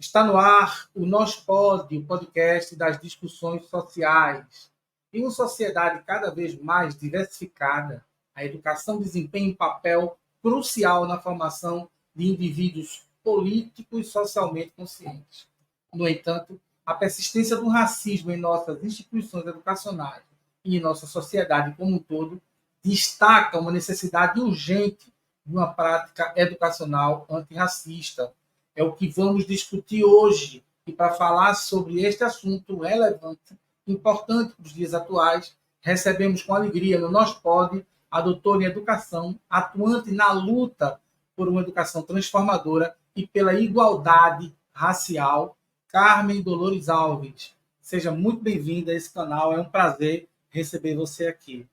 Está no ar o Nós Pode, o podcast das discussões sociais. Em uma sociedade cada vez mais diversificada, a educação desempenha um papel crucial na formação de indivíduos políticos e socialmente conscientes. No entanto, a persistência do racismo em nossas instituições educacionais e em nossa sociedade como um todo destaca uma necessidade urgente de uma prática educacional antirracista. É o que vamos discutir hoje. E para falar sobre este assunto relevante, importante para os dias atuais, recebemos com alegria no Nós Pode a doutora em educação, atuante na luta por uma educação transformadora e pela igualdade racial, Carmen Dolores Alves. Seja muito bem-vinda a esse canal, é um prazer receber você aqui.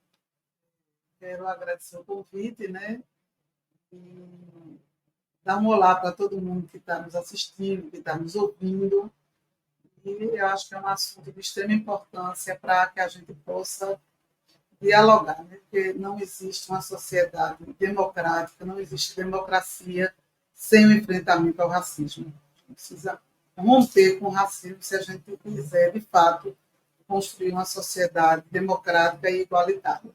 Quero agradecer o convite, né? E dar um olá para todo mundo que está nos assistindo, que está nos ouvindo. E eu acho que é um assunto de extrema importância para que a gente possa dialogar, né? Porque não existe uma sociedade democrática, não existe democracia sem o enfrentamento ao racismo. A gente precisa romper com o racismo se a gente quiser, de fato, construir uma sociedade democrática e igualitária.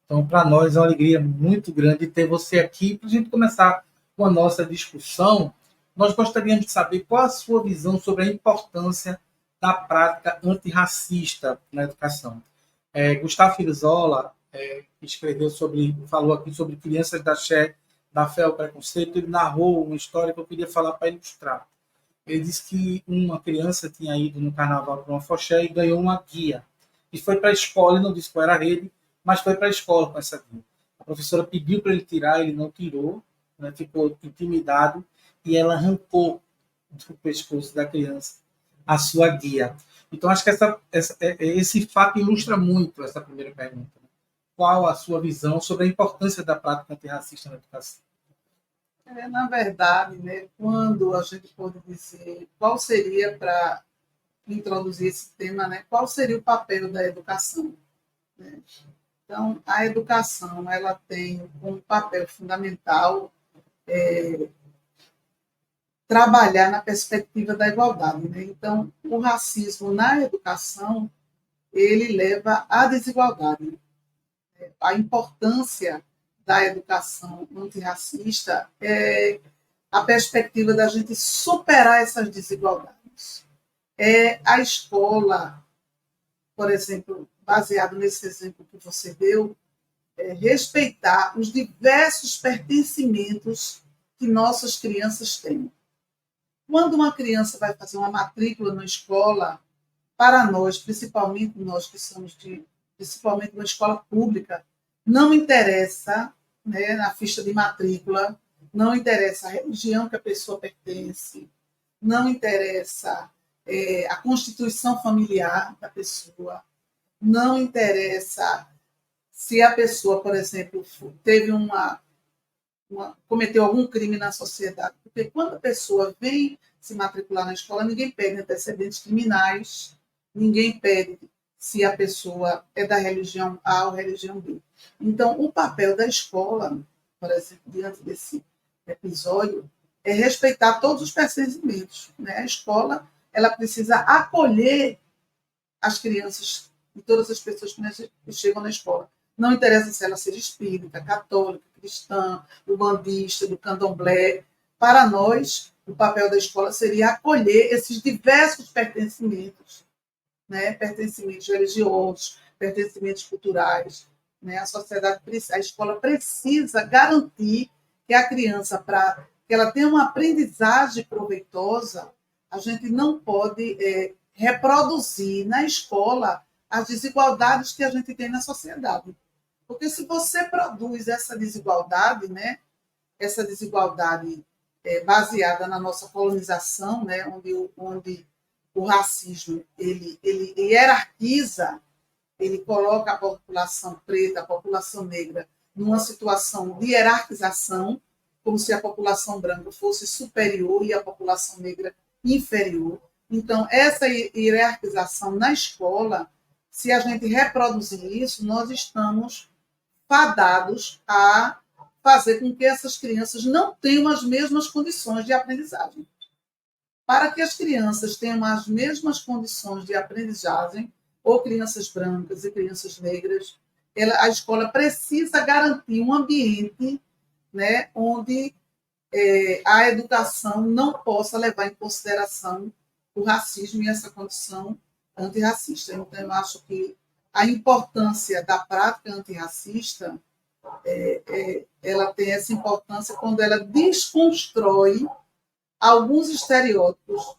Então, para nós é uma alegria muito grande ter você aqui. Para a gente começar com a nossa discussão, nós gostaríamos de saber qual a sua visão sobre a importância da prática antirracista na educação. Gustavo Filzola falou aqui sobre crianças da fé ao preconceito. Ele narrou uma história que eu queria falar para ilustrar. Ele disse que uma criança tinha ido no carnaval para uma foché e ganhou uma guia. E foi para a escola, e não disse qual era a rede, mas foi para a escola com essa guia. A professora pediu para ele tirar, ele não tirou, né, ficou intimidado, e ela arrancou do pescoço da criança a sua guia. Então, acho que esse fato ilustra muito essa primeira pergunta. Qual a sua visão sobre a importância da prática antirracista na educação? Na verdade, né, quando a gente pode dizer qual seria, para introduzir esse tema, né, qual seria o papel da educação, né? Então, a educação ela tem um papel fundamental trabalhar na perspectiva da igualdade, né? Então, o racismo na educação ele leva à desigualdade. A importância da educação antirracista é a perspectiva da gente superar essas desigualdades. A escola, por exemplo, baseado nesse exemplo que você deu, respeitar os diversos pertencimentos que nossas crianças têm. Quando uma criança vai fazer uma matrícula na escola, para nós, principalmente nós que somos principalmente uma escola pública, não interessa, né, na ficha de matrícula, não interessa a religião que a pessoa pertence, não interessa a constituição familiar da pessoa, não interessa se a pessoa, por exemplo, teve cometeu algum crime na sociedade. Porque quando a pessoa vem se matricular na escola, ninguém pede antecedentes criminais, ninguém pede se a pessoa é da religião A ou religião B. Então, o papel da escola, por exemplo, diante desse episódio, é respeitar todos os pertencimentos, né? A escola ela precisa acolher as crianças e todas as pessoas que chegam na escola. Não interessa se ela seja espírita, católica, cristã, umbandista, do candomblé. Para nós, o papel da escola seria acolher esses diversos pertencimentos, né? Pertencimentos religiosos, pertencimentos culturais, né? A escola precisa garantir que a criança, para que ela tenha uma aprendizagem proveitosa, a gente não pode reproduzir na escola as desigualdades que a gente tem na sociedade. Porque se você produz essa desigualdade, né, essa desigualdade baseada na nossa colonização, né, onde o racismo ele hierarquiza, ele coloca a população preta, a população negra, numa situação de hierarquização, como se a população branca fosse superior e a população negra inferior. Então, essa hierarquização na escola, se a gente reproduzir isso, nós estamos fadados a fazer com que essas crianças não tenham as mesmas condições de aprendizagem. para que as crianças tenham as mesmas condições de aprendizagem, ou crianças brancas e crianças negras, a escola precisa garantir um ambiente, né, onde a educação não possa levar em consideração o racismo e essa condição antirracista. Então, eu acho que a importância da prática antirracista, ela tem essa importância quando ela desconstrói alguns estereótipos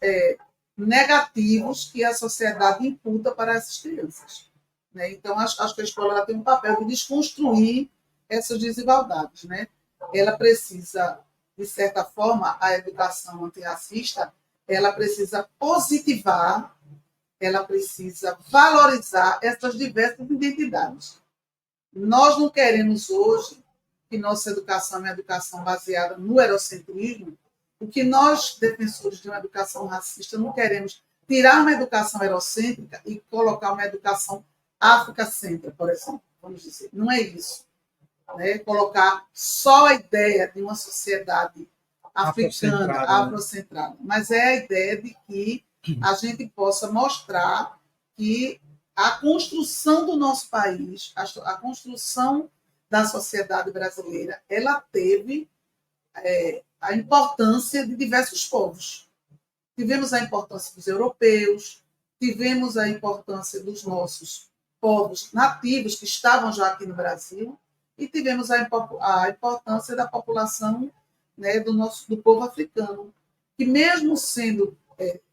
negativos que a sociedade imputa para essas crianças. Né? Então, acho que a escola ela tem um papel de desconstruir essas desigualdades. Né? Ela precisa, de certa forma, a educação antirracista, ela precisa positivar, ela precisa valorizar essas diversas identidades. Nós não queremos hoje que nossa educação é uma educação baseada no eurocentrismo. O que nós, defensores de uma educação racista, não queremos tirar uma educação eurocêntrica e colocar uma educação africacêntrica, por exemplo, vamos dizer. Não é isso. Né? Colocar só a ideia de uma sociedade africana, afrocentrada. Mas é a ideia de que a gente possa mostrar que a construção do nosso país, a construção da sociedade brasileira, ela teve a importância de diversos povos. Tivemos a importância dos europeus, tivemos a importância dos nossos povos nativos que estavam já aqui no Brasil e tivemos a importância da população, né, do povo africano, que mesmo sendo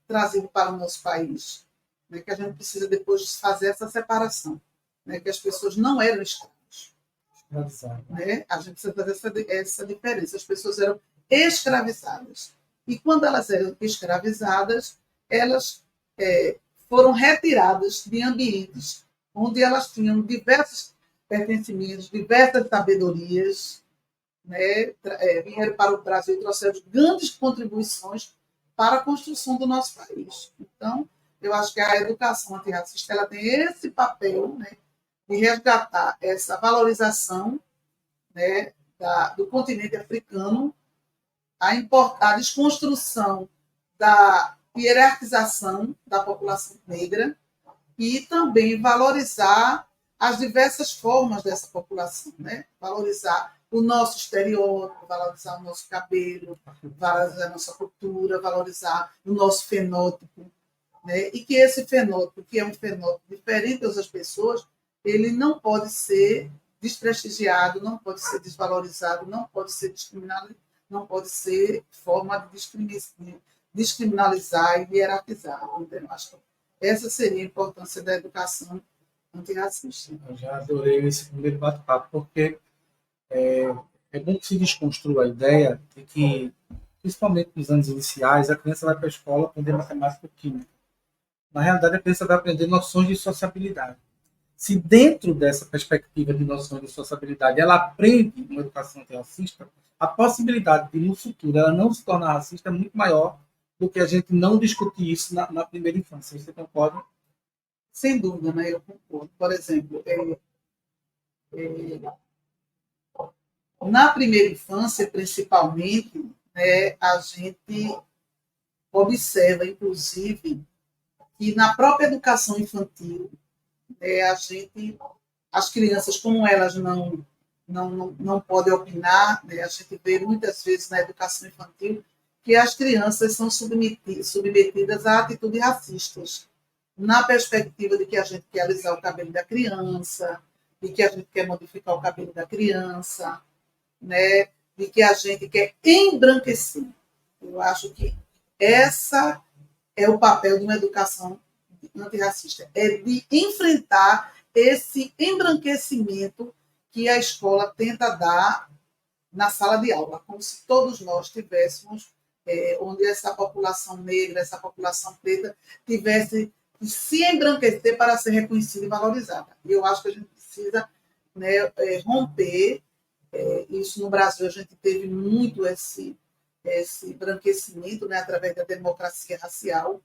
trazido para o nosso país, né, que a gente precisa depois fazer essa separação, né, que as pessoas não eram escravos. Né? A gente precisa fazer essa diferença. As pessoas eram escravizadas. E quando elas eram escravizadas, elas foram retiradas de ambientes onde elas tinham diversos pertencimentos, diversas sabedorias, né? Vieram para o Brasil e trouxeram grandes contribuições para a construção do nosso país. Então, eu acho que a educação antirracista ela tem esse papel, né, de resgatar essa valorização, né, do continente africano, a desconstrução da hierarquização da população negra e também valorizar as diversas formas dessa população, né? Valorizar o nosso estereótipo, valorizar o nosso cabelo, valorizar a nossa cultura, valorizar o nosso fenótipo, né? E que esse fenótipo, que é um fenótipo diferente das outras pessoas, ele não pode ser desprestigiado, não pode ser desvalorizado, não pode ser discriminado, não pode ser forma de descriminalizar e hierarquizar. Então, acho que essa seria a importância da educação antirracista. Eu já adorei esse primeiro bate-papo, porque é bom que se desconstrua a ideia de que, principalmente nos anos iniciais, a criança vai para a escola aprender matemática e química. Na realidade, a criança vai aprender noções de sociabilidade. Se dentro dessa perspectiva de noções de sociabilidade ela aprende uma educação antirracista, a possibilidade de, no futuro, ela não se tornar racista é muito maior do que a gente não discutir isso na primeira infância. Você concorda? Sem dúvida, né? Eu concordo. Por exemplo, na primeira infância, principalmente, né, a gente observa, inclusive, que na própria educação infantil, as crianças, como elas não podem opinar, né, a gente vê muitas vezes na educação infantil que as crianças são submetidas a atitudes racistas, na perspectiva de que a gente quer alisar o cabelo da criança, de que a gente quer modificar o cabelo da criança, né, de que a gente quer embranquecer. Eu acho que essa é o papel de uma educação antirracista, é de enfrentar esse embranquecimento que a escola tenta dar na sala de aula, como se todos nós tivéssemos, onde essa população negra, essa população preta, tivesse que se embranquecer para ser reconhecida e valorizada. E eu acho que a gente precisa, né, romper isso. No Brasil, a gente teve muito esse embranquecimento, né, através da democracia racial.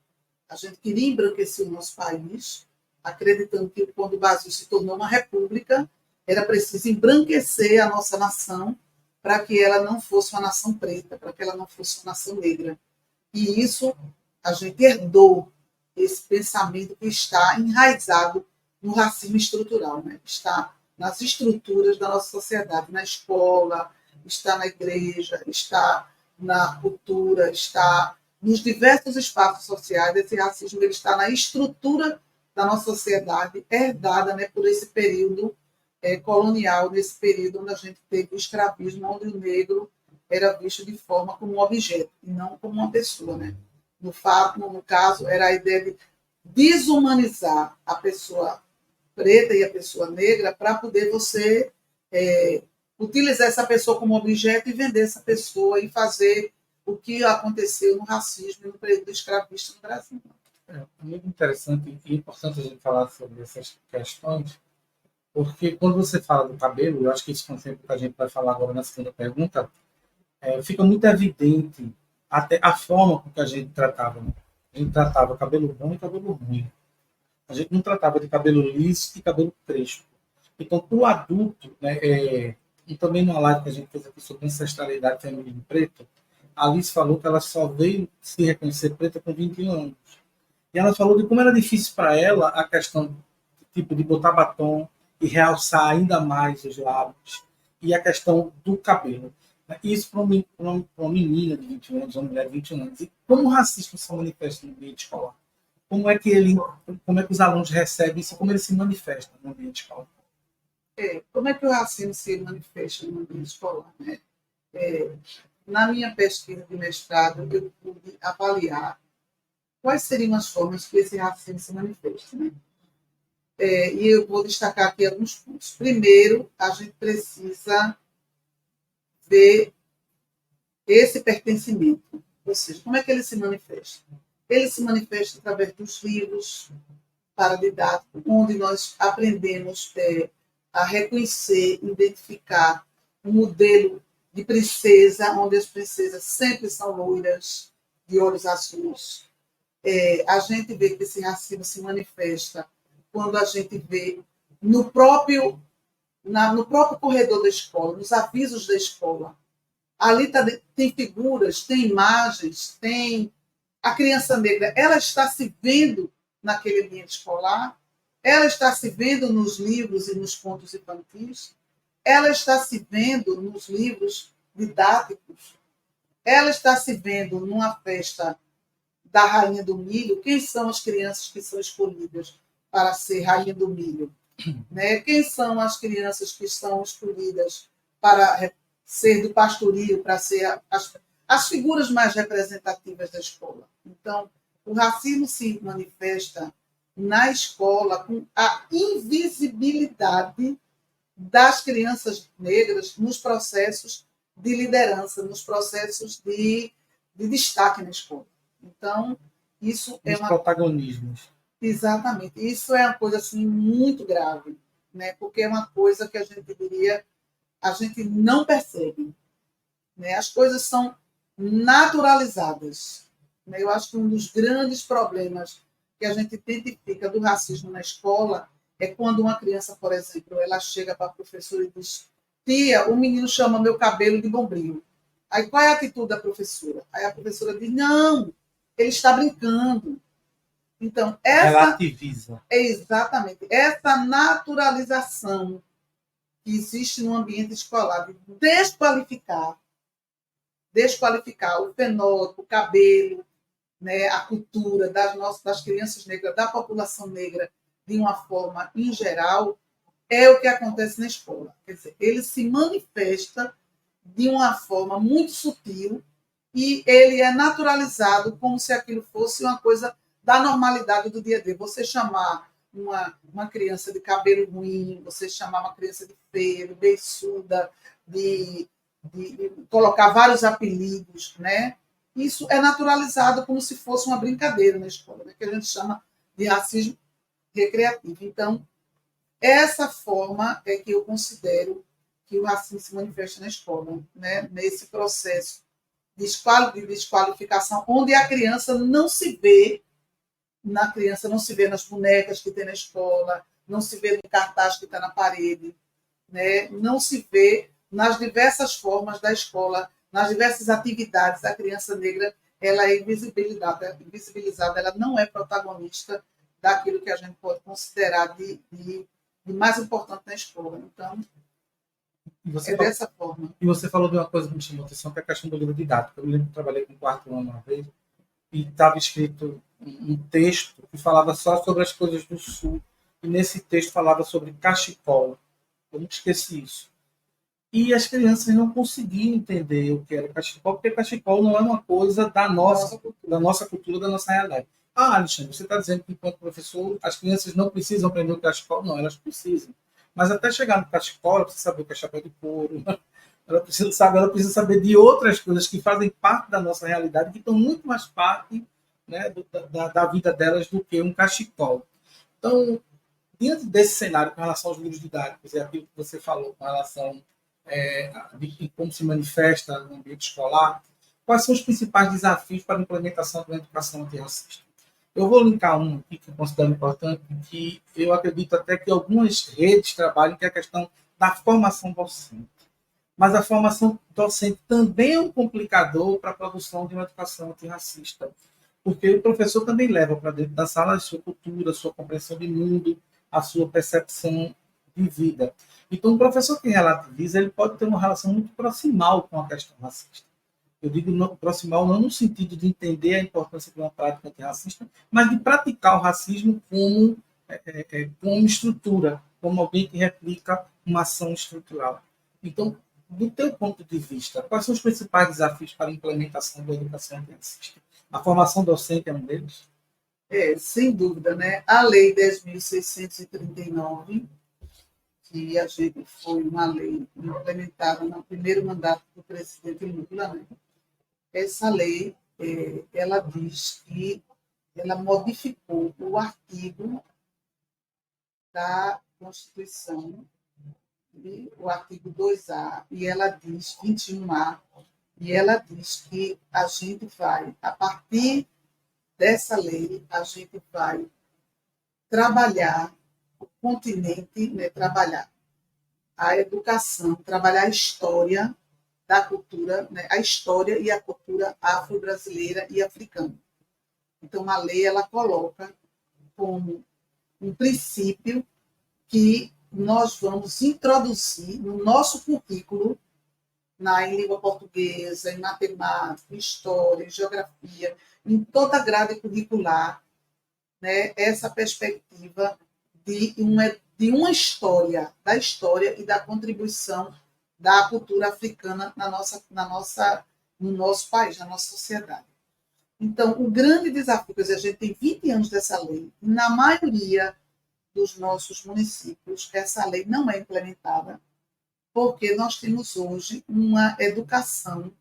A gente queria embranquecer o nosso país, acreditando que quando o Brasil se tornou uma república, era preciso embranquecer a nossa nação para que ela não fosse uma nação preta, para que ela não fosse uma nação negra. E isso a gente herdou esse pensamento que está enraizado no racismo estrutural, né? Está nas estruturas da nossa sociedade, na escola, está na igreja, está na cultura, está nos diversos espaços sociais. Esse racismo ele está na estrutura da nossa sociedade, herdada, né, por esse período colonial, nesse período onde a gente teve o escravismo, onde o negro era visto de forma como um objeto, e não como uma pessoa. Né? No caso, era a ideia de desumanizar a pessoa preta e a pessoa negra para poder você utilizar essa pessoa como objeto e vender essa pessoa e fazer o que aconteceu no racismo e no período escravista no Brasil. É muito interessante e importante a gente falar sobre essas questões, porque quando você fala do cabelo, eu acho que isso é um tempo que a gente vai falar agora na segunda pergunta, fica muito evidente até a forma com que a gente tratava. Né? A gente tratava cabelo bom e cabelo ruim. A gente não tratava de cabelo liso e cabelo crespo. Então, para o adulto, né, e também numa live que a gente fez aqui sobre ancestralidade feminina preta, a Alice falou que ela só veio se reconhecer preta com 21 anos. E ela falou de como era difícil para ela a questão tipo de botar batom e realçar ainda mais os lábios e a questão do cabelo. Isso para uma menina de 21 anos, uma mulher de 21 anos. E como o racismo se manifesta no ambiente escolar? Como é que os alunos recebem isso? Como ele se manifesta no ambiente escolar? Como é que o racismo se manifesta no ambiente escolar? Né? Na minha pesquisa de mestrado, eu pude avaliar quais seriam as formas que esse racismo se manifesta. Né? E eu vou destacar aqui alguns pontos. Primeiro, a gente precisa ver esse pertencimento, ou seja, como é que ele se manifesta? Ele se manifesta através dos livros paradidáticos, onde nós aprendemos a reconhecer, identificar um modelo de princesa, onde as princesas sempre são loiras, de olhos azuis. A gente vê que esse racismo se manifesta quando a gente vê no próprio corredor da escola, nos avisos da escola. Ali tem figuras, tem imagens, tem a criança negra, ela está se vendo naquele ambiente escolar, ela está se vendo nos livros e nos contos infantis, ela está se vendo nos livros didáticos, ela está se vendo numa festa da Rainha do Milho. Quem são as crianças que são escolhidas para ser Rainha do Milho? Né? Quem são as crianças que são escolhidas para ser do pastoril, para ser as figuras mais representativas da escola? Então, o racismo se manifesta na escola com a invisibilidade das crianças negras nos processos de liderança, nos processos de destaque na escola. Então, isso os protagonismos. Exatamente. Isso é uma coisa assim, muito grave, né? Porque é uma coisa que a gente não percebe. Né? As coisas são naturalizadas. Né? Eu acho que um dos grandes problemas que a gente identifica do racismo na escola é quando uma criança, por exemplo, ela chega para a professora e diz: tia, o menino chama meu cabelo de bombril. Aí qual é a atitude da professora? Aí a professora diz: não, ele está brincando. Então, relativiza. Exatamente. Essa naturalização que existe no ambiente escolar, de desqualificar o fenótipo, o cabelo, né, a cultura das crianças negras, da população negra, de uma forma em geral, é o que acontece na escola. Quer dizer, ele se manifesta de uma forma muito sutil e ele é naturalizado como se aquilo fosse uma coisa da normalidade do dia a dia. Você chamar uma criança de cabelo ruim, você chamar uma criança de feia, de beiçuda, de colocar vários apelidos, né? Isso é naturalizado como se fosse uma brincadeira na escola, né? Que a gente chama de racismo recreativo. Então, essa forma é que eu considero que o racismo se manifesta na escola, né? Nesse processo de desqualificação, onde a criança não se vê nas bonecas que tem na escola, não se vê no cartaz que está na parede, né? Não se vê nas diversas formas da escola, nas diversas atividades da criança negra ela é invisibilizada, ela não é protagonista daquilo que a gente pode considerar de mais importante na escola. Então, dessa forma. E você falou de uma coisa que me chamou a atenção, que é a questão do livro didático. Eu lembro que trabalhei com o quarto ano uma vez, e estava escrito um texto que falava só sobre as coisas do Sul. E nesse texto falava sobre cachecol. Eu nunca esqueci isso. E as crianças não conseguiam entender o que era cachecol, porque cachecol não é uma coisa da nossa cultura, da nossa realidade. Ah, Alexandre, você está dizendo que, enquanto professor, as crianças não precisam aprender o cachecol? Não, elas precisam. Mas até chegar no cachecol, ela precisa saber o que é chapéu de couro, ela precisa saber de outras coisas que fazem parte da nossa realidade, que estão muito mais parte, né, da vida delas do que um cachecol. Então, diante desse cenário com relação aos livros didáticos e aquilo que você falou com relação de como se manifesta no ambiente escolar, quais são os principais desafios para a implementação da educação antirracista? Eu vou linkar um aqui que eu considero importante, que eu acredito até que algumas redes trabalhem, que é a questão da formação docente. Mas a formação docente também é um complicador para a produção de uma educação antirracista, porque o professor também leva para dentro da sala a sua cultura, a sua compreensão de mundo, a sua percepção de vida. Então, o professor que relativiza, ele pode ter uma relação muito proximal com a questão racista. Eu digo proximal não no sentido de entender a importância de uma prática antirracista, mas de praticar o racismo como estrutura, como alguém que replica uma ação estrutural. Então, do teu ponto de vista, quais são os principais desafios para a implementação da educação antirracista? A formação docente é um deles? Sem dúvida, né? A Lei 10.639, que a gente foi uma lei implementada no primeiro mandato do presidente Lula, né? Essa lei, ela diz que ela modificou o artigo da Constituição, o artigo 2A, e ela diz, 21A, e ela diz que a gente vai, a partir dessa lei, a gente vai trabalhar o continente, né, trabalhar a educação, trabalhar a história da cultura, né, a história e a cultura afro-brasileira e africana. Então, a lei ela coloca como um princípio que nós vamos introduzir no nosso currículo, em língua portuguesa, em matemática, em história, em geografia, em toda a grade curricular, né, essa perspectiva de uma história, da história e da contribuição da cultura africana no nosso país, na nossa sociedade. Então, o grande desafio, quer dizer, a gente tem 20 anos dessa lei, e na maioria dos nossos municípios, essa lei não é implementada, porque nós temos hoje uma educação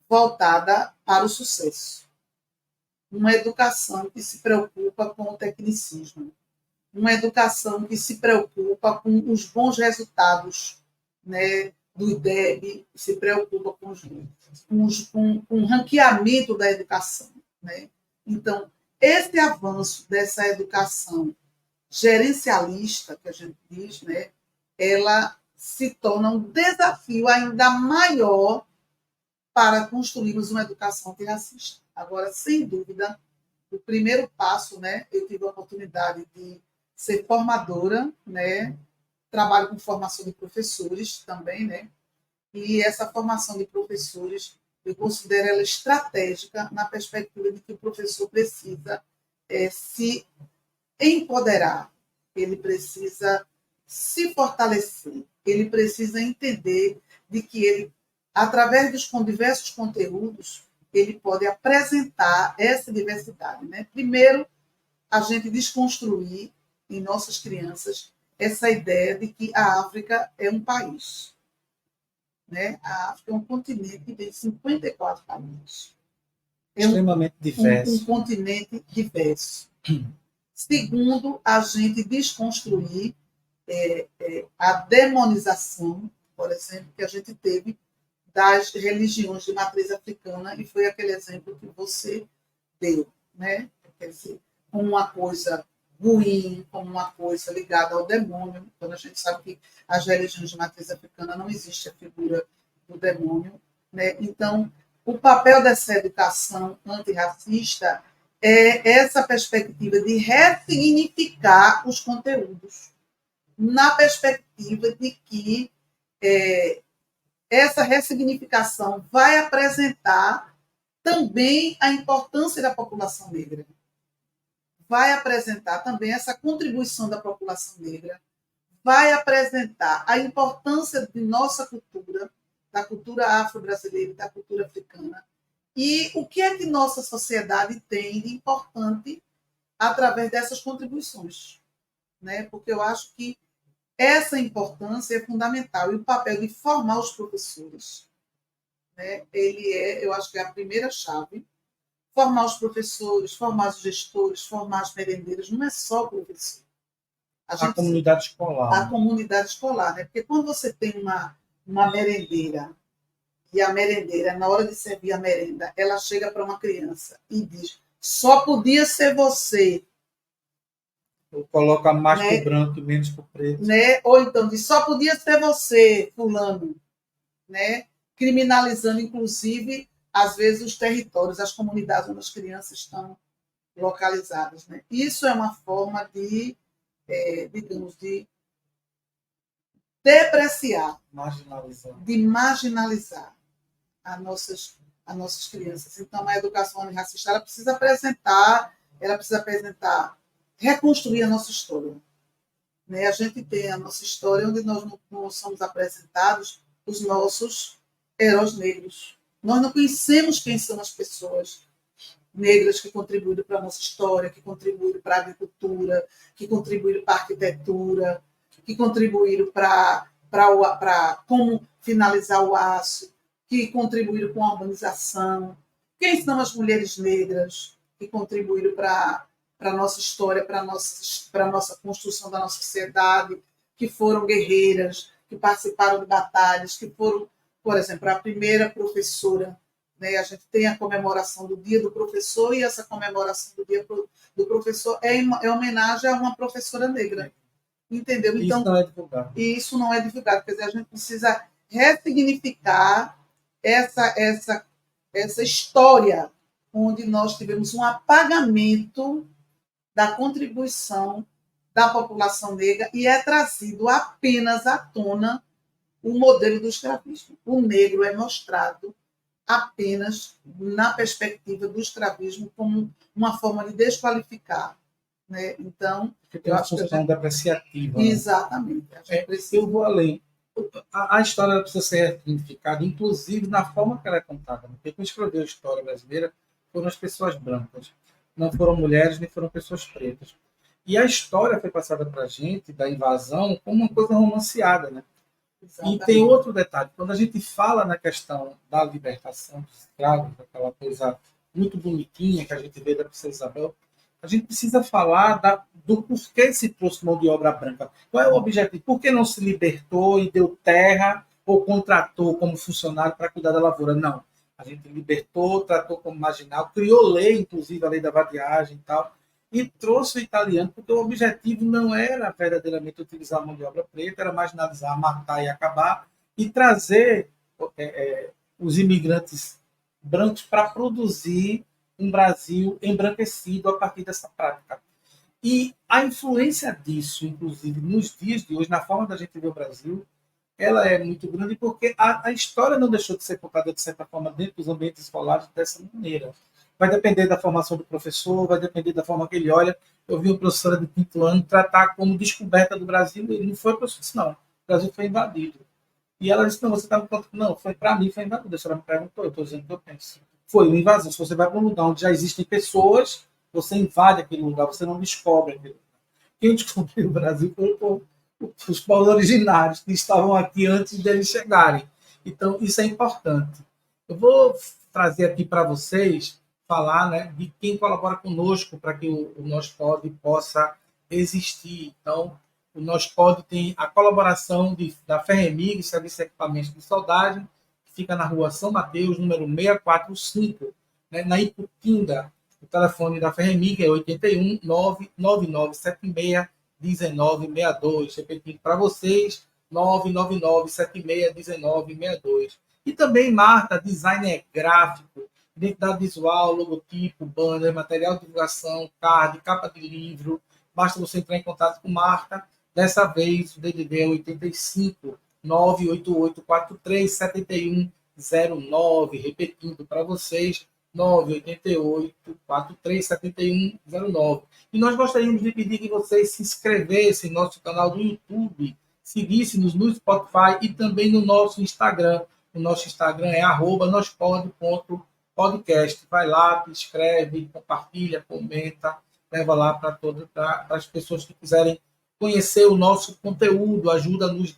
voltada para o sucesso. Uma educação que se preocupa com o tecnicismo. Uma educação que se preocupa com os bons resultados, né, do IDEB, se preocupa com o ranqueamento da educação. Né? Então, esse avanço dessa educação gerencialista, que a gente diz, né, ela se torna um desafio ainda maior para construirmos uma educação antirracista. Agora, sem dúvida, o primeiro passo, né, eu tive a oportunidade de ser formadora, né, trabalho com formação de professores também, né, e essa formação de professores eu considero ela estratégica na perspectiva de que o professor precisa se empoderar, ele precisa se fortalecer, ele precisa entender de que ele, através dos diversos conteúdos, ele pode apresentar essa diversidade. Né? Primeiro, a gente desconstruir em nossas crianças essa ideia de que a África é um país. Né? A África é um continente que tem 54 países. É extremamente diverso. Um continente diverso. Segundo, a gente desconstruir a demonização, por exemplo, que a gente teve das religiões de matriz africana, e foi aquele exemplo que você deu, né? Quer dizer, como uma coisa ruim, como uma coisa ligada ao demônio, quando a gente sabe que as religiões de matriz africana não existe a figura do demônio, né? Então, o papel dessa educação antirracista é essa perspectiva de ressignificar os conteúdos, na perspectiva de que essa ressignificação vai apresentar também a importância da população negra, vai apresentar também essa contribuição da população negra, vai apresentar a importância de nossa cultura, da cultura afro-brasileira e da cultura africana, e o que é que nossa sociedade tem de importante através dessas contribuições, né? Porque eu acho que essa importância é fundamental, e o papel de formar os professores, né? Eu acho que é a primeira chave. Formar os professores, formar os gestores, formar as merendeiras, não é só o professor. A comunidade escolar. A comunidade escolar, né? Porque quando você tem uma merendeira, e a merendeira, na hora de servir a merenda, ela chega para uma criança e diz: só podia ser você. Ou coloca mais para o branco e menos para o preto. Né? Ou então diz: só podia ser você, fulano. Né? Criminalizando, inclusive, às vezes, os territórios, as comunidades onde as crianças estão localizadas. Né? Isso é uma forma de, digamos, de depreciar, de marginalizar as nossas crianças. Então, a educação antirracista ela precisa apresentar, reconstruir a nossa história. Né? A gente tem a nossa história onde nós não somos apresentados os nossos heróis negros. Nós não conhecemos quem são as pessoas negras que contribuíram para a nossa história, que contribuíram para a agricultura, que contribuíram para a arquitetura, que contribuíram para como finalizar o aço, que contribuíram com a urbanização. Quem são as mulheres negras que contribuíram para a nossa história, para a nossa construção da nossa sociedade, que foram guerreiras, que participaram de batalhas, que foram, por exemplo, a primeira professora. Né? A gente tem a comemoração do Dia do Professor, e essa comemoração do Dia do Professor é homenagem a uma professora negra. Entendeu? Então, isso não é divulgado. Isso não é divulgado. Quer dizer, a gente precisa ressignificar essa história onde nós tivemos um apagamento da contribuição da população negra e é trazido apenas à tona o modelo do escravismo. O negro é mostrado apenas na perspectiva do escravismo como uma forma de desqualificar. Né? Então, porque tem uma função depreciativa. Exatamente. Né? Eu vou além. A história precisa ser ressignificada, inclusive na forma que ela é contada. Porque quem escreveu a história brasileira foram as pessoas brancas. Não foram mulheres, nem foram pessoas pretas. E a história foi passada para a gente, da invasão, como uma coisa romanceada. Né? E tem outro detalhe. Quando a gente fala na questão da libertação dos escravos, aquela coisa muito bonitinha que a gente vê da Princesa Isabel, a gente precisa falar do porquê se trouxe mão de obra branca. Qual é o objetivo? Por que não se libertou e deu terra ou contratou como funcionário para cuidar da lavoura? Não. A gente libertou, tratou como marginal, criou lei, inclusive a lei da vadiagem e tal, e trouxe o italiano, porque o objetivo não era verdadeiramente utilizar a mão de obra preta, era marginalizar, matar e acabar, e trazer os imigrantes brancos para produzir um Brasil embranquecido a partir dessa prática. E a influência disso, inclusive, nos dias de hoje, na forma da gente ver o Brasil, ela é muito grande porque a história não deixou de ser contada, de certa forma, dentro dos ambientes escolares dessa maneira. Vai depender da formação do professor, vai depender da forma que ele olha. Eu vi uma professora de quinto ano tratar como descoberta do Brasil, e não foi professor, não. O Brasil foi invadido. E ela disse, não, você está me contando. Não, foi para mim, foi invadido. A senhora me perguntou, eu estou dizendo o que eu penso. Foi uma invasão. Se você vai para um lugar onde já existem pessoas, você invade aquele lugar, você não descobre aquele lugar. Quem descobriu o Brasil foram os povos originários que estavam aqui antes deles chegarem. Então, isso é importante. Eu vou trazer aqui para vocês, falar, né, de quem colabora conosco para que o Nós Pode possa existir. Então, o Nós Pode tem a colaboração da Ferremig, Serviço de Equipamentos de Soldagem, fica na rua São Mateus, número 645, né, na Iputinga. O telefone da Ferremig é 81 99976 1962. Repetindo para vocês, 99976 1962. E também, Marta, design gráfico, identidade visual, logotipo, banner, material de divulgação, card, capa de livro. Basta você entrar em contato com Marta. Dessa vez, o DDD é 85 988 43 7109. Repetindo para vocês, 988 43 7109. E nós gostaríamos de pedir que vocês se inscrevessem no nosso canal do YouTube, seguissem-nos no Spotify e também no nosso Instagram. O nosso Instagram é @nospod.podcast. Vai lá, se inscreve, compartilha, comenta, leva lá para as pessoas que quiserem conhecer o nosso conteúdo, ajuda-nos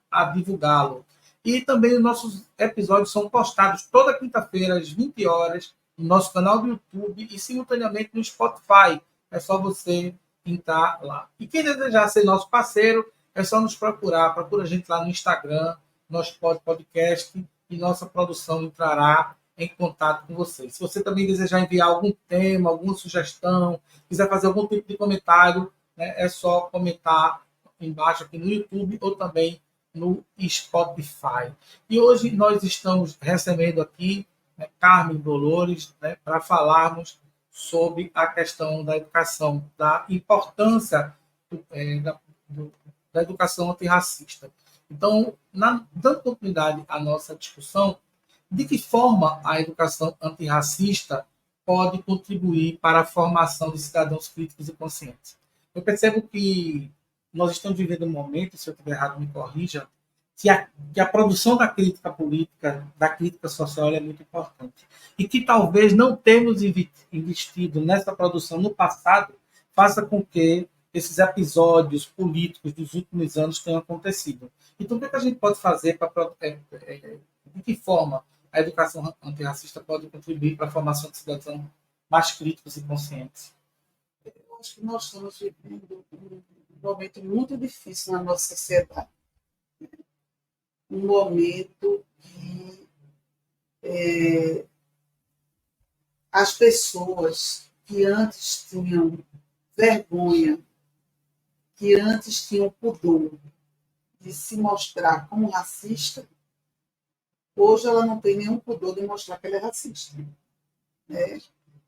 a divulgá-lo. E também os nossos episódios são postados toda quinta-feira, às 20 horas, no nosso canal do YouTube e simultaneamente no Spotify. É só você entrar lá. E quem desejar ser nosso parceiro, é só nos procurar. Procura a gente lá no Instagram, nosso podcast, e nossa produção entrará em contato com você. Se você também desejar enviar algum tema, alguma sugestão, quiser fazer algum tipo de comentário, né, é só comentar embaixo aqui no YouTube ou também no Spotify. E hoje nós estamos recebendo aqui, né, Carmen Dolores, né, para falarmos sobre a questão da educação, da importância da educação antirracista. Então, dando continuidade à nossa discussão, de que forma a educação antirracista pode contribuir para a formação de cidadãos críticos e conscientes? Eu percebo que nós estamos vivendo um momento, se eu estiver errado, me corrija, que a produção da crítica política, da crítica social é muito importante. E que talvez não termos investido nessa produção no passado faça com que esses episódios políticos dos últimos anos tenham acontecido. Então, o que a gente pode fazer de que forma a educação antirracista pode contribuir para a formação de cidadãos mais críticos e conscientes? Eu acho que nós estamos vivendo um momento muito difícil na nossa sociedade. Um momento que as pessoas que antes tinham vergonha, que antes tinham pudor de se mostrar como racista, hoje ela não tem nenhum pudor de mostrar que ela é racista. Né?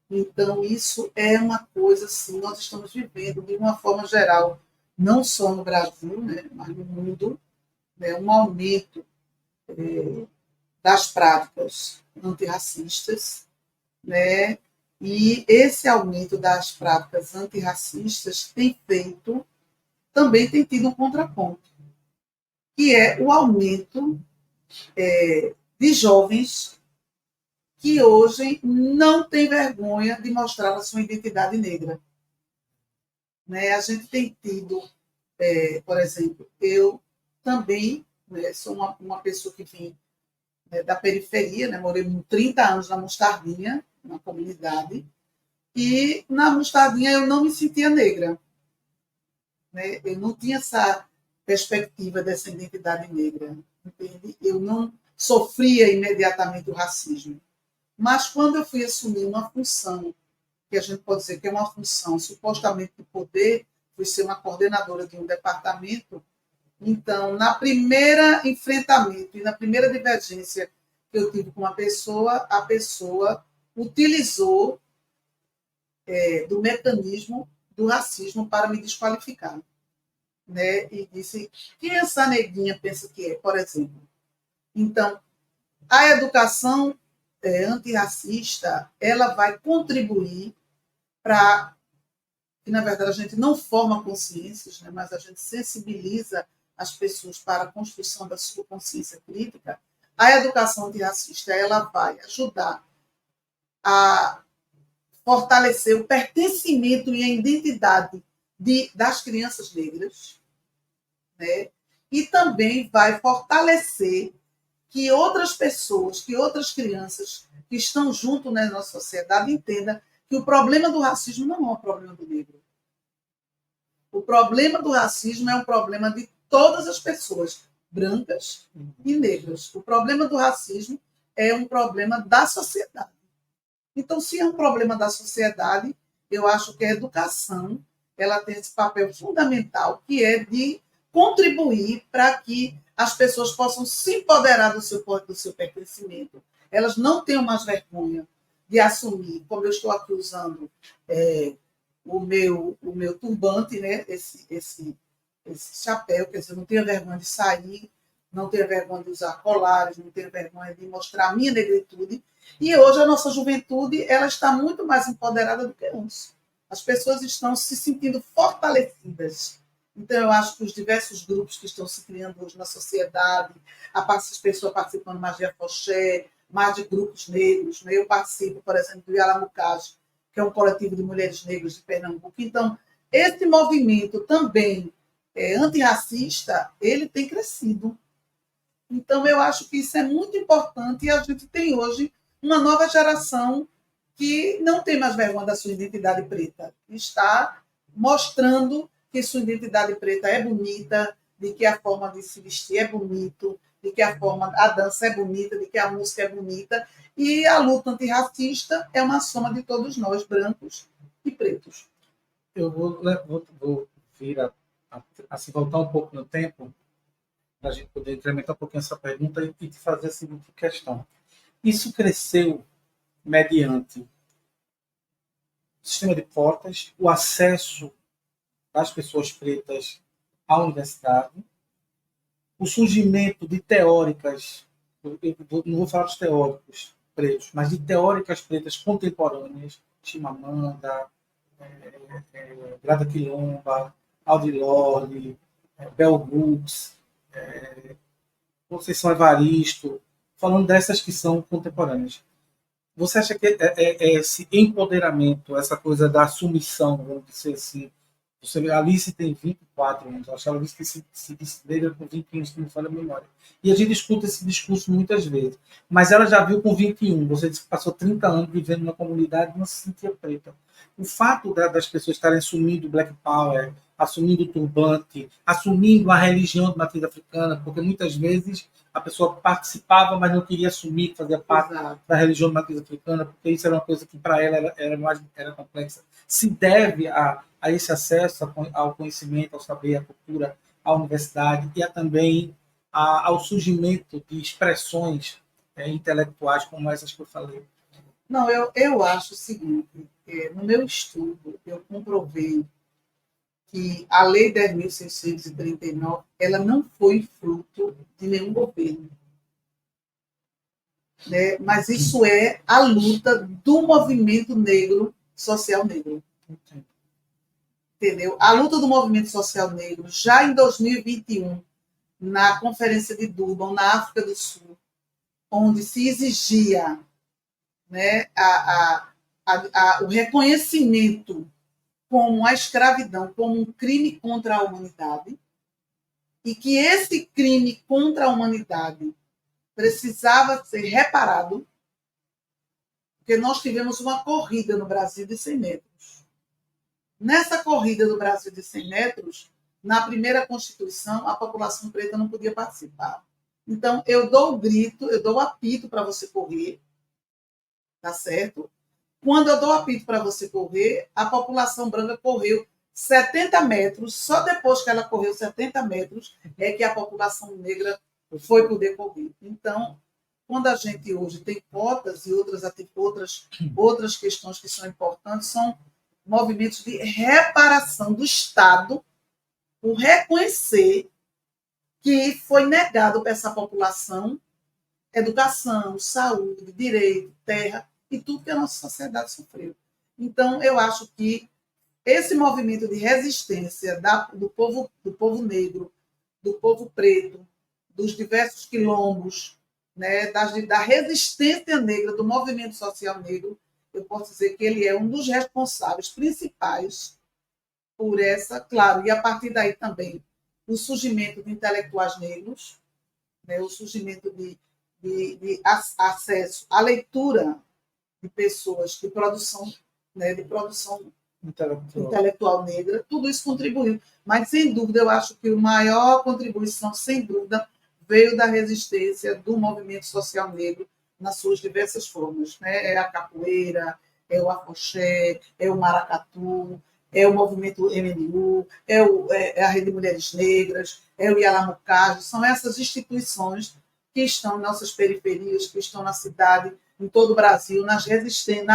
Então, isso é uma coisa, assim, nós estamos vivendo de uma forma geral, não só no Brasil, né, mas no mundo, né, um aumento das práticas antirracistas, né, e esse aumento das práticas antirracistas também tem tido um contraponto, que é o aumento de jovens que hoje não têm vergonha de mostrar a sua identidade negra. Né? A gente tem tido, por exemplo, eu também, né, sou uma pessoa que vim da periferia, né, morei 30 anos na Mostardinha, na comunidade, e na Mostardinha eu não me sentia negra. Né? Eu não tinha essa perspectiva dessa identidade negra, entende? Eu não sofria imediatamente o racismo. Mas quando eu fui assumir uma função, que a gente pode dizer que é uma função supostamente de poder, fui ser uma coordenadora de um departamento, então, na primeira enfrentamento e na primeira divergência que eu tive com uma pessoa, a pessoa utilizou do mecanismo do racismo para me desqualificar. Né? E disse, quem essa neguinha pensa que é, por exemplo? Então, a educação antirracista, ela vai contribuir para que, na verdade, a gente não forma consciências, né, mas a gente sensibiliza as pessoas para a construção da sua consciência crítica. A educação antirracista, ela vai ajudar a fortalecer o pertencimento e a identidade das crianças negras, né? E também vai fortalecer que outras pessoas, que outras crianças que estão junto na nossa sociedade entendam que o problema do racismo não é um problema do negro. O problema do racismo é um problema de todas as pessoas, brancas e negras. O problema do racismo é um problema da sociedade. Então, se é um problema da sociedade, eu acho que a educação ela tem esse papel fundamental, que é de contribuir para que as pessoas possam se empoderar do seu pertencimento. Elas não tenham mais vergonha de assumir, como eu estou aqui usando o meu turbante, né? esse chapéu, quer dizer, não tenho vergonha de sair, não tenho vergonha de usar colares, não tenho vergonha de mostrar a minha negritude. E hoje a nossa juventude ela está muito mais empoderada do que antes. As pessoas estão se sentindo fortalecidas. Então, eu acho que os diversos grupos que estão se criando hoje na sociedade, as pessoas participando mais de afoxé, mais de grupos negros. Né? Eu participo, por exemplo, do Yalamucage, que é um coletivo de mulheres negras de Pernambuco. Então, esse movimento também antirracista, ele tem crescido. Então, eu acho que isso é muito importante e a gente tem hoje uma nova geração que não tem mais vergonha da sua identidade preta. Está mostrando que sua identidade preta é bonita, de que a forma de se vestir é bonito, de que a dança é bonita, de que a música é bonita. E a luta antirracista é uma soma de todos nós, brancos e pretos. Eu vou vir a se voltar um pouco no tempo, para a gente poder incrementar um pouquinho essa pergunta e te fazer a seguinte questão. Isso cresceu mediante o sistema de cotas, o acesso das pessoas pretas à universidade, o surgimento de teóricas, não vou falar dos teóricos pretos, mas de teóricas pretas contemporâneas, Chimamanda, Grada Quilomba, Audre Lorde, Bell Hooks, Conceição Evaristo, falando dessas que são contemporâneas. Você acha que esse empoderamento, essa coisa da submissão, vamos dizer assim, a Alice tem 24 anos, acho que ela disse que se negra com 20 anos, se não me falha a memória. E a gente escuta esse discurso muitas vezes. Mas ela já viu com 21, você disse que passou 30 anos vivendo na comunidade e não se sentia preta. O fato das pessoas estarem assumindo o Black Power, assumindo o turbante, assumindo a religião de matriz africana, porque muitas vezes a pessoa participava, mas não queria assumir que fazia parte da religião de matriz africana, porque isso era uma coisa que para ela era complexa. Se deve a esse acesso ao conhecimento, ao saber, à cultura, à universidade e também ao surgimento de expressões intelectuais como essas que eu falei. Não, eu acho o seguinte, no meu estudo eu comprovei que a Lei 10.639 ela não foi fruto de nenhum governo. Né? Mas isso é a luta do movimento negro, social negro. Entendeu? A luta do movimento social negro, já em 2021, na Conferência de Durban, na África do Sul, onde se exigia, né, o reconhecimento como a escravidão como um crime contra a humanidade, e que esse crime contra a humanidade precisava ser reparado, porque nós tivemos uma corrida no Brasil de 100 metros. Nessa corrida do Brasil de 100 metros, na primeira Constituição, a população preta não podia participar. Então, eu dou o grito, eu dou o apito para você correr, tá certo? Quando eu dou o apito para você correr, a população branca correu 70 metros, só depois que ela correu 70 metros é que a população negra foi poder correr. Então, quando a gente hoje tem cotas e outras questões que são importantes, são movimentos de reparação do Estado, por reconhecer que foi negado para essa população educação, saúde, direito, terra e tudo que a nossa sociedade sofreu. Então, eu acho que esse movimento de resistência do povo negro, do povo preto, dos diversos quilombos, né, da resistência negra, do movimento social negro, eu posso dizer que ele é um dos responsáveis principais por essa, claro, e a partir daí também o surgimento de intelectuais negros, né, o surgimento de acesso à leitura de pessoas de produção, né, de produção intelectual negra, tudo isso contribuiu. Mas, sem dúvida, eu acho que a maior contribuição, sem dúvida, veio da resistência do movimento social negro nas suas diversas formas. Né? É a capoeira, é o afoxé, é o maracatu, é o movimento MNU, é a Rede Mulheres Negras, é o Yalamucage, são essas instituições que estão em nossas periferias, que estão na cidade, em todo o Brasil, na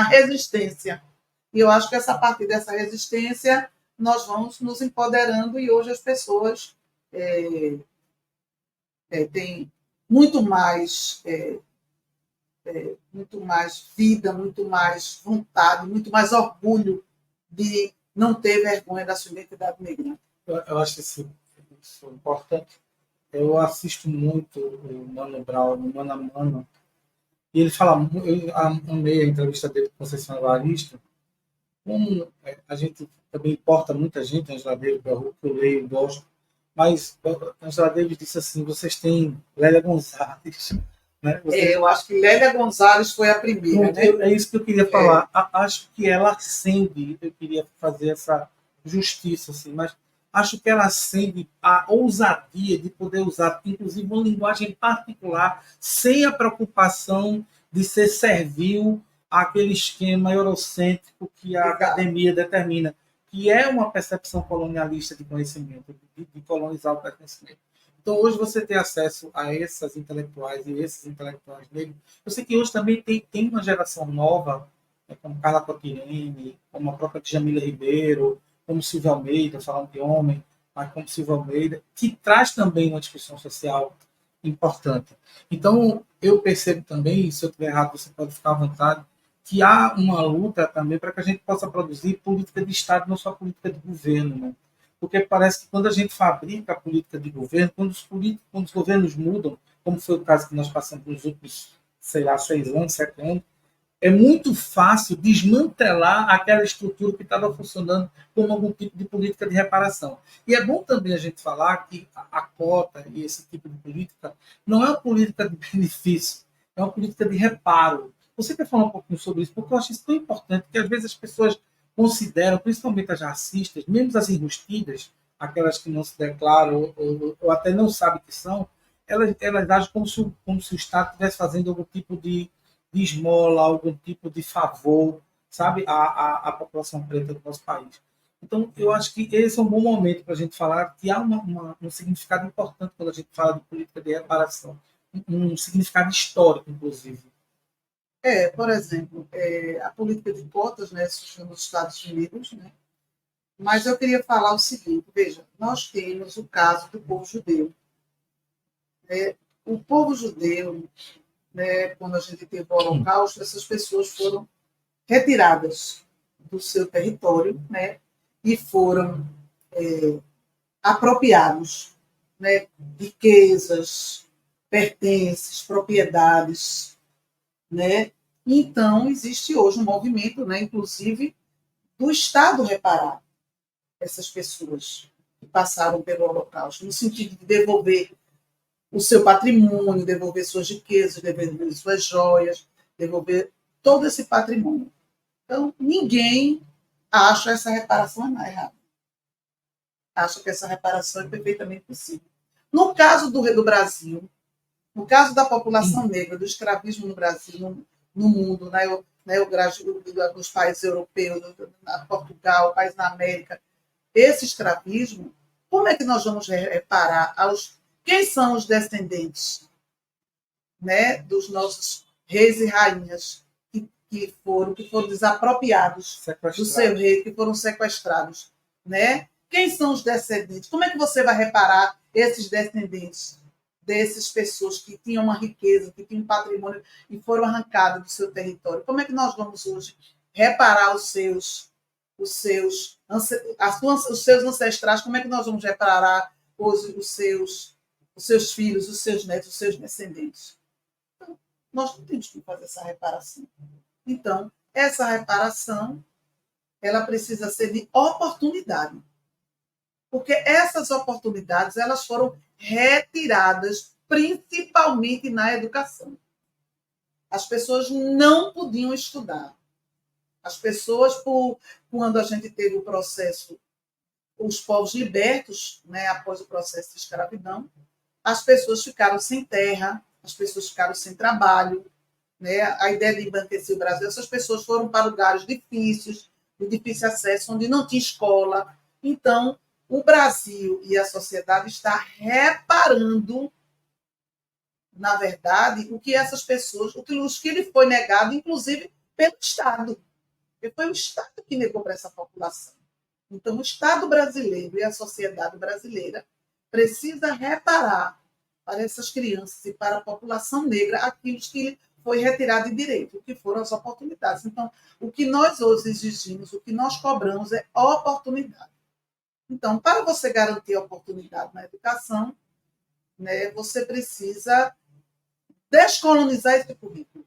resistência. E eu acho que a partir dessa resistência nós vamos nos empoderando e hoje as pessoas têm muito mais vida, muito mais vontade, muito mais orgulho de não ter vergonha da sua identidade negra. Eu acho isso importante. Eu assisto muito o Mano Brown, o Mano a Mano, e ele fala, eu amei a entrevista dele com Conceição Evaristo, como a gente também importa muita gente, Angela Davis, que eu leio, gosto, mas Angela Davis disse assim, vocês têm Lélia Gonzalez, né? Eu acho que Lélia Gonzalez foi a primeira, né? É isso que eu queria falar. Acho que ela acende, eu queria fazer essa justiça, assim, mas acho que ela acende a ousadia de poder usar, inclusive, uma linguagem particular, sem a preocupação de ser servil àquele esquema eurocêntrico que a academia determina, que é uma percepção colonialista de conhecimento, de colonizar o conhecimento. Então, hoje você tem acesso a essas intelectuais e esses intelectuais negros. Eu sei que hoje também tem uma geração nova, como Carla Cotirene, como a própria Djamila Ribeiro, como Silvia Almeida, falando de homem, mas como Silvia Almeida, que traz também uma discussão social importante. Então, eu percebo também, se eu estiver errado, você pode ficar à vontade, que há uma luta também para que a gente possa produzir política de Estado, não só política de governo, né? Porque parece que quando a gente fabrica a política de governo, quando os governos mudam, como foi o caso que nós passamos nos últimos, sei lá, 6 anos, 7 anos, é muito fácil desmantelar aquela estrutura que estava funcionando como algum tipo de política de reparação. E é bom também a gente falar que a cota e esse tipo de política não é uma política de benefício, é uma política de reparo. Você quer falar um pouquinho sobre isso? Porque eu acho isso tão importante que às vezes as pessoas consideram, principalmente as racistas, mesmo as enrustidas, aquelas que não se declaram ou até não sabem que são, elas agem como se o Estado estivesse fazendo algum tipo de esmola, algum tipo de favor, sabe, à população preta do nosso país. Então, eu acho que esse é um bom momento para a gente falar que há um significado importante quando a gente fala de política de reparação, um significado histórico, inclusive. Por exemplo, a política de cotas, né, surgiu nos Estados Unidos, né? Mas eu queria falar o seguinte, veja, nós temos o caso do povo judeu. O povo judeu, né, quando a gente teve o Holocausto, essas pessoas foram retiradas do seu território, né, e foram apropriados, né, riquezas, pertences, propriedades, né? Então, existe hoje um movimento, né, inclusive, do Estado reparar essas pessoas que passaram pelo Holocausto, no sentido de devolver o seu patrimônio, devolver suas riquezas, devolver suas joias, devolver todo esse patrimônio. Então, ninguém acha essa reparação errada. Acha que essa reparação é perfeitamente possível. No caso do Brasil, no caso da população negra, do escravismo no Brasil, no mundo, nos países europeus, na Portugal, países na América, esse escravismo, como é que nós vamos reparar quem são os descendentes, né, dos nossos reis e rainhas que foram desapropriados do seu rei, que foram sequestrados, né? Quem são os descendentes? Como é que você vai reparar esses descendentes dessas pessoas que tinham uma riqueza, que tinham um patrimônio e foram arrancados do seu território? Como é que nós vamos hoje reparar os seus ancestrais? Como é que nós vamos reparar hoje os seus filhos, os seus netos, os seus descendentes? Então, nós não temos que fazer essa reparação. Então, essa reparação, ela precisa ser de oportunidade. Porque essas oportunidades, elas foram retiradas principalmente na educação. As pessoas não podiam estudar. As pessoas, quando a gente teve o processo, os povos libertos, né, após o processo de escravidão, as pessoas ficaram sem terra, as pessoas ficaram sem trabalho, né? A ideia de embranquecer o Brasil, essas pessoas foram para lugares difíceis, de difícil acesso, onde não tinha escola. Então, o Brasil e a sociedade está reparando, na verdade, o que essas pessoas, o que lhe foi negado, inclusive pelo Estado. Porque foi o Estado que negou para essa população. Então, o Estado brasileiro e a sociedade brasileira precisa reparar para essas crianças e para a população negra aquilo que foi retirado de direito, o que foram as oportunidades. Então, o que nós hoje exigimos, o que nós cobramos é oportunidade. Então, para você garantir a oportunidade na educação, né, você precisa descolonizar esse currículo.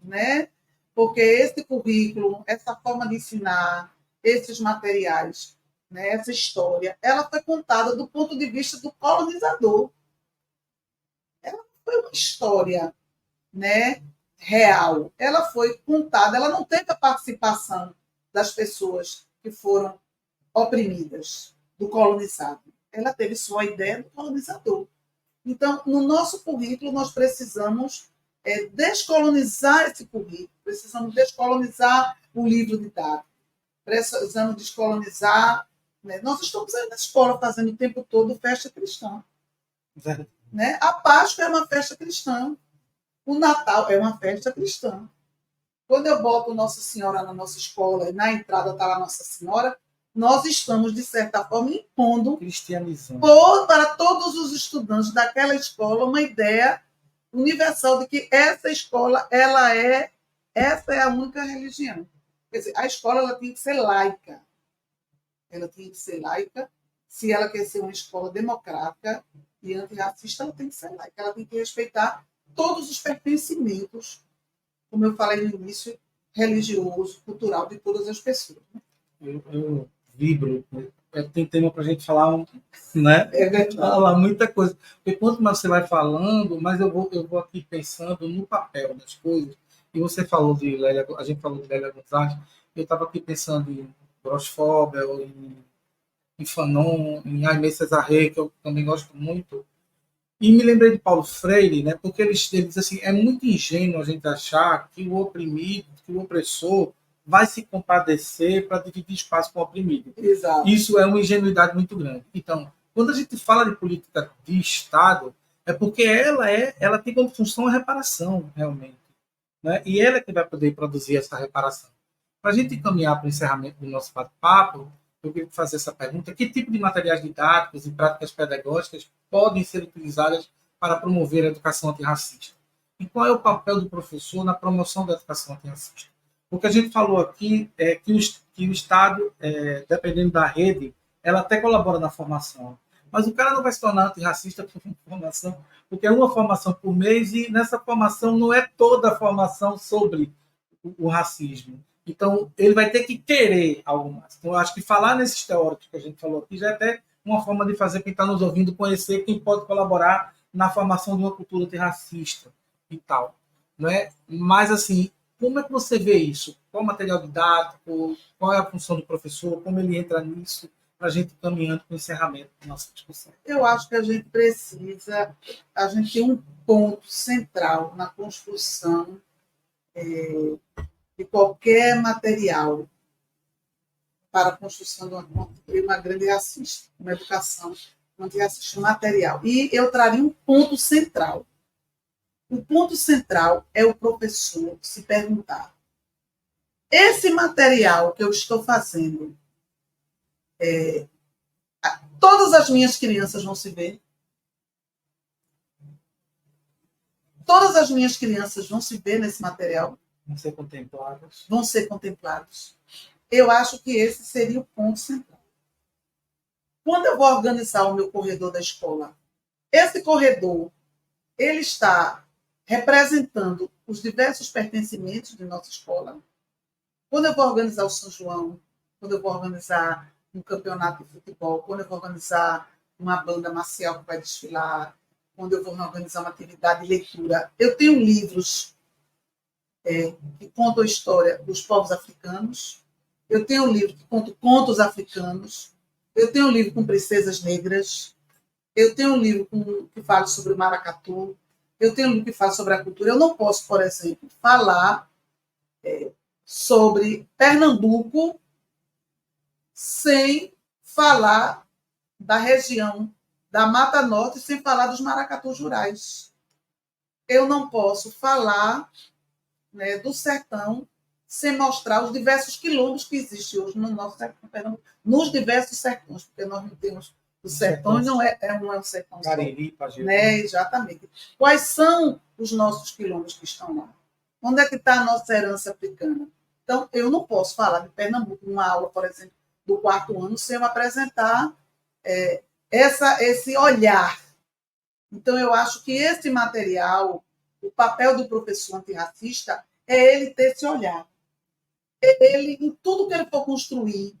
Né? Porque esse currículo, essa forma de ensinar, esses materiais, né, essa história, ela foi contada do ponto de vista do colonizador. Ela foi uma história, né, real. Ela foi contada, ela não teve a participação das pessoas que foram oprimidas, do colonizado. Ela teve só a ideia do colonizador. Então, no nosso currículo, nós precisamos descolonizar esse currículo, precisamos descolonizar o livro didático, precisamos descolonizar. Né? Nós estamos aí na escola fazendo o tempo todo festa cristã. Né? A Páscoa é uma festa cristã. O Natal é uma festa cristã. Quando eu boto Nossa Senhora na nossa escola e na entrada está lá Nossa Senhora, nós estamos, de certa forma, impondo para todos os estudantes daquela escola uma ideia universal de que essa escola, essa é a única religião. Quer dizer, a escola ela tem que ser laica. Ela tem que ser laica. Se ela quer ser uma escola democrática e antirracista, ela tem que ser laica. Ela tem que respeitar todos os pertencimentos, como eu falei no início, religioso, cultural de todas as pessoas. Eu vibro. Tem tema para a gente falar, né? Falar muita coisa. Porque quanto mais você vai falando, mais eu vou aqui pensando no papel das coisas. E você falou de Lélia, a gente falou de Lélia Gonzalez, eu estava aqui pensando em Grosz Fobel, em Fanon, em Aimé Cesaré, que eu também gosto muito. E me lembrei de Paulo Freire, né? Porque ele diz assim, é muito ingênuo a gente achar que o oprimido, que o opressor vai se compadecer para dividir espaço com o oprimido. Exato. Isso é uma ingenuidade muito grande. Então, quando a gente fala de política de Estado, é porque ela tem como função a reparação, realmente. Né? E ela é que vai poder produzir essa reparação. Para a gente caminhar para o encerramento do nosso bate-papo, eu queria fazer essa pergunta: que tipo de materiais didáticos e práticas pedagógicas podem ser utilizadas para promover a educação antirracista? E qual é o papel do professor na promoção da educação antirracista? O que a gente falou aqui é que o Estado, dependendo da rede, ela até colabora na formação. Mas o cara não vai se tornar antirracista por formação, porque é uma formação por mês e nessa formação não é toda a formação sobre o racismo. Então, ele vai ter que querer algo mais. Então, eu acho que falar nesses teóricos que a gente falou aqui já é até uma forma de fazer quem está nos ouvindo conhecer quem pode colaborar na formação de uma cultura antirracista e tal. Não é? Mas, assim, como é que você vê isso? Qual o material didático? Qual é a função do professor? Como ele entra nisso? Para a gente ir caminhando para o encerramento da nossa discussão. Eu acho que a gente tem um ponto central na construção de qualquer material para a construção de uma grande racista, uma educação antirracista material. E eu traria um ponto central. O ponto central é o professor se perguntar: esse material que eu estou fazendo, todas as minhas crianças vão se ver? Todas as minhas crianças vão se ver nesse material? Vão ser contemplados? Vão ser contemplados. Eu acho que esse seria o ponto central. Quando eu vou organizar o meu corredor da escola, esse corredor, ele está representando os diversos pertencimentos de nossa escola. Quando eu vou organizar o São João, quando eu vou organizar um campeonato de futebol, quando eu vou organizar uma banda marcial que vai desfilar, quando eu vou organizar uma atividade de leitura, eu tenho livros que contam a história dos povos africanos, eu tenho um livro que conta contos africanos, eu tenho um livro com princesas negras, eu tenho um livro que fala sobre o maracatu, eu tenho um livro que fala sobre a cultura. Eu não posso, por exemplo, falar sobre Pernambuco sem falar da região da Mata Norte, sem falar dos maracatus rurais. Eu não posso falar, né, do sertão sem mostrar os diversos quilombos que existem hoje no nosso sertão, Pernambuco, nos diversos sertões, porque nós não temos o sertão, não é um sertão só. Cariri, Pajeú. Né? Exatamente. Quais são os nossos quilombos que estão lá? Onde é que está a nossa herança africana? Então, eu não posso falar de Pernambuco numa aula, por exemplo, do 4º ano, sem eu apresentar esse olhar. Então, eu acho que esse material, o papel do professor antirracista, é ele ter esse olhar. Ele, em tudo que ele for construir,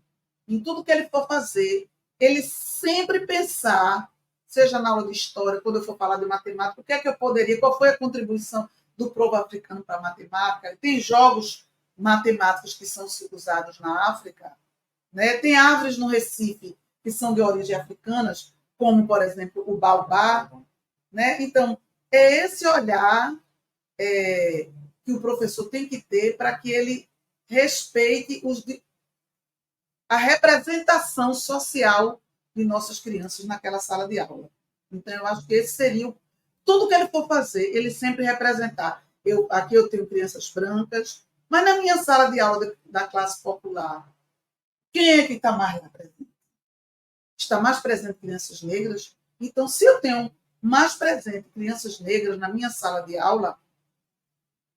em tudo que ele for fazer, ele sempre pensar, seja na aula de história, quando eu for falar de matemática, o que é que eu poderia, qual foi a contribuição do povo africano para a matemática? Tem jogos matemáticos que são usados na África, né? Tem árvores no Recife que são de origem africanas, como, por exemplo, o baobá, né? Então, é esse olhar que o professor tem que ter para que ele respeite a representação social de nossas crianças naquela sala de aula. Então, eu acho que esse seria tudo que ele for fazer, ele sempre representar. Aqui eu tenho crianças brancas, mas na minha sala de aula da classe popular, quem é que está mais lá presente? Está mais presente crianças negras? Então, se eu tenho mais presente crianças negras na minha sala de aula,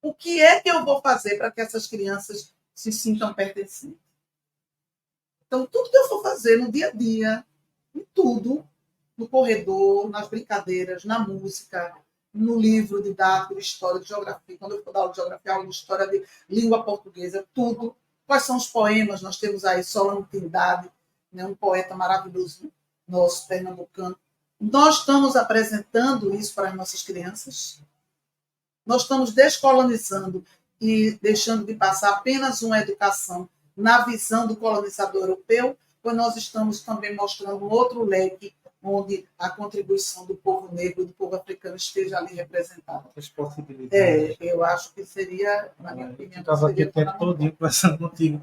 o que é que eu vou fazer para que essas crianças se sintam pertencentes? Então, tudo que eu for fazer no dia a dia, em tudo, no corredor, nas brincadeiras, na música, no livro didático de história, de geografia, quando eu for dar aula de geografia, aula de história de língua portuguesa, tudo. Quais são os poemas? Nós temos aí Solano Trindade, né, um poeta maravilhoso nosso, pernambucano. Nós estamos apresentando isso para as nossas crianças. Nós estamos descolonizando e deixando de passar apenas uma educação na visão do colonizador europeu, pois nós estamos também mostrando um outro leque onde a contribuição do povo negro, do povo africano esteja ali representada. As possibilidades. Eu acho que seria, na minha opinião, eu estava aqui o tempo todo conversando contigo.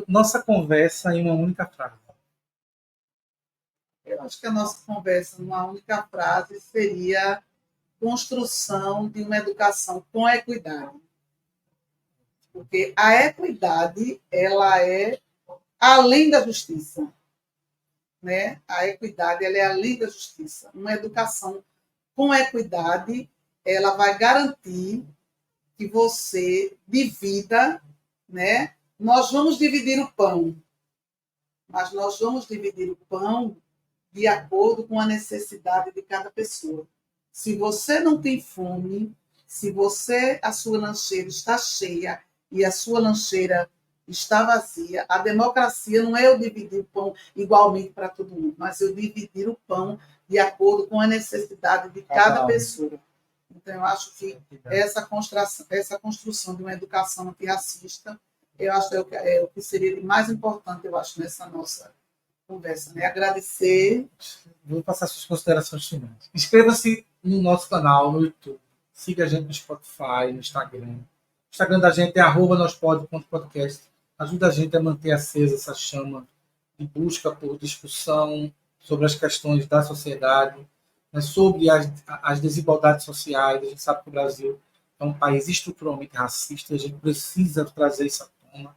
Nossa conversa em uma única frase. Eu acho que a nossa conversa numa única frase seria construção de uma educação com equidade. Porque a equidade, ela é além da justiça. Né? A equidade, ela é além da justiça. Uma educação com equidade, ela vai garantir que você divida, né? Nós vamos dividir o pão, mas nós vamos dividir o pão de acordo com a necessidade de cada pessoa. Se você não tem fome, se a sua lancheira está cheia e a sua lancheira está vazia, a democracia não é eu dividir o pão igualmente para todo mundo, mas eu dividir o pão de acordo com a necessidade de cada pessoa. Então, eu acho que essa construção de uma educação antirracista, eu acho que é o que seria de mais importante, eu acho, nessa nossa conversa. Né? Agradecer. Vou passar suas considerações finais. Inscreva-se no nosso canal no YouTube. Siga a gente no Spotify, no Instagram. O Instagram da gente é @nospod.podcast. Ajuda a gente a manter acesa essa chama de busca por discussão sobre as questões da sociedade, né, sobre as desigualdades sociais. A gente sabe que o Brasil é um país estruturalmente racista e a gente precisa trazer isso à tona.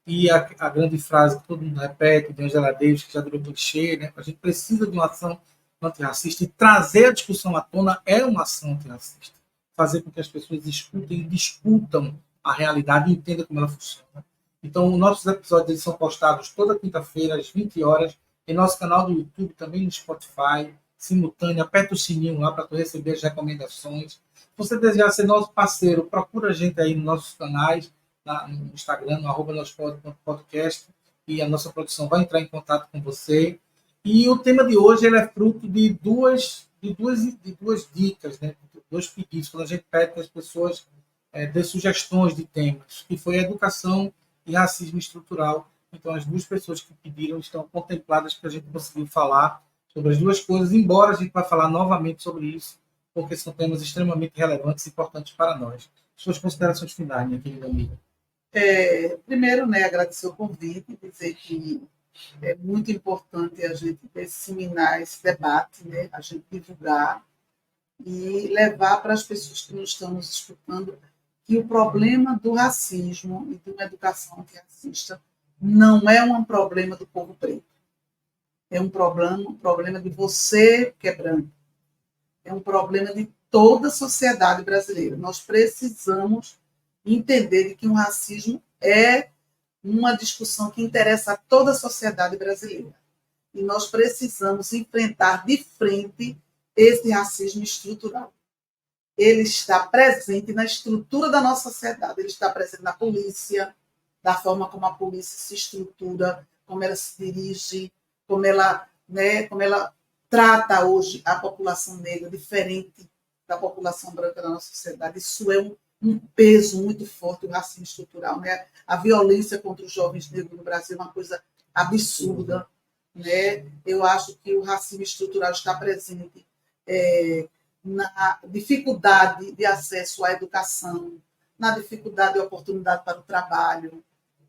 E a grande frase que todo mundo repete, de Angela Davis, que já virou clichê, né? A gente precisa de uma ação antirracista e trazer a discussão à tona é uma ação antirracista. Fazer com que as pessoas escutem e discutam a realidade e entendam como ela funciona. Então, nossos episódios eles são postados toda quinta-feira, às 20 horas, em nosso canal do YouTube, também no Spotify, simultâneo. Aperta o sininho lá para tu receber as recomendações. Se você desejar ser nosso parceiro, procura a gente aí nos nossos canais, no Instagram, no @nospod.podcast, e a nossa produção vai entrar em contato com você. E o tema de hoje ele é fruto de duas dicas, né? 2 pedidos, quando a gente pede que as pessoas dê sugestões de temas, que foi educação e racismo estrutural. Então, as 2 pessoas que pediram estão contempladas para a gente conseguir falar sobre as 2 coisas, embora a gente vai falar novamente sobre isso, porque são temas extremamente relevantes e importantes para nós. Suas considerações finais, minha querida amiga. Primeiro, né, agradecer o convite, dizer que é muito importante a gente disseminar esse debate, né, a gente divulgar e levar para as pessoas que nos estão nos escutando que o problema do racismo e de uma educação antirracista não é um problema do povo preto. É um problema de você que é branco. É um problema de toda a sociedade brasileira. Nós precisamos entender que o racismo é uma discussão que interessa a toda a sociedade brasileira. E nós precisamos enfrentar de frente esse racismo estrutural. Ele está presente na estrutura da nossa sociedade, ele está presente na polícia, da forma como a polícia se estrutura, como ela se dirige, como ela trata hoje a população negra diferente da população branca da nossa sociedade. Isso é um peso muito forte, o racismo estrutural. Né? A violência contra os jovens negros no Brasil é uma coisa absurda. Né? Eu acho que o racismo estrutural está presente na dificuldade de acesso à educação, na dificuldade de oportunidade para o trabalho,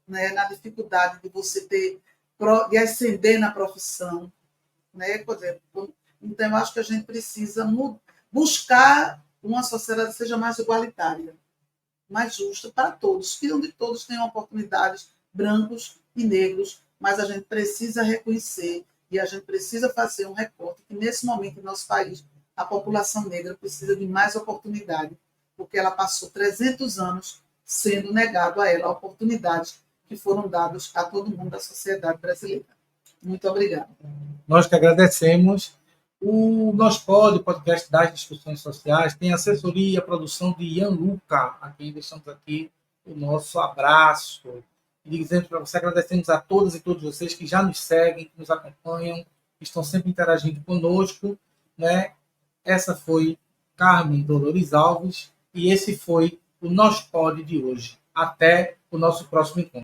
né? Na dificuldade de você de ascender na profissão. Né? Então, eu acho que a gente precisa buscar uma sociedade que seja mais igualitária, mais justa para todos, que onde todos tenham oportunidades, brancos e negros, mas a gente precisa reconhecer e a gente precisa fazer um recorte que, nesse momento, em nosso país, a população negra precisa de mais oportunidade, porque ela passou 300 anos sendo negado a ela oportunidades que foram dadas a todo mundo da sociedade brasileira. Muito obrigada. Nós que agradecemos. O Nospod, o podcast das discussões sociais, tem assessoria e produção de Ian Luca, a quem deixamos aqui o nosso abraço. E dizendo para você, agradecemos a todas e todos vocês que já nos seguem, que nos acompanham, que estão sempre interagindo conosco. Né? Essa foi Carmen Dolores Alves e esse foi o Nospod de hoje. Até o nosso próximo encontro.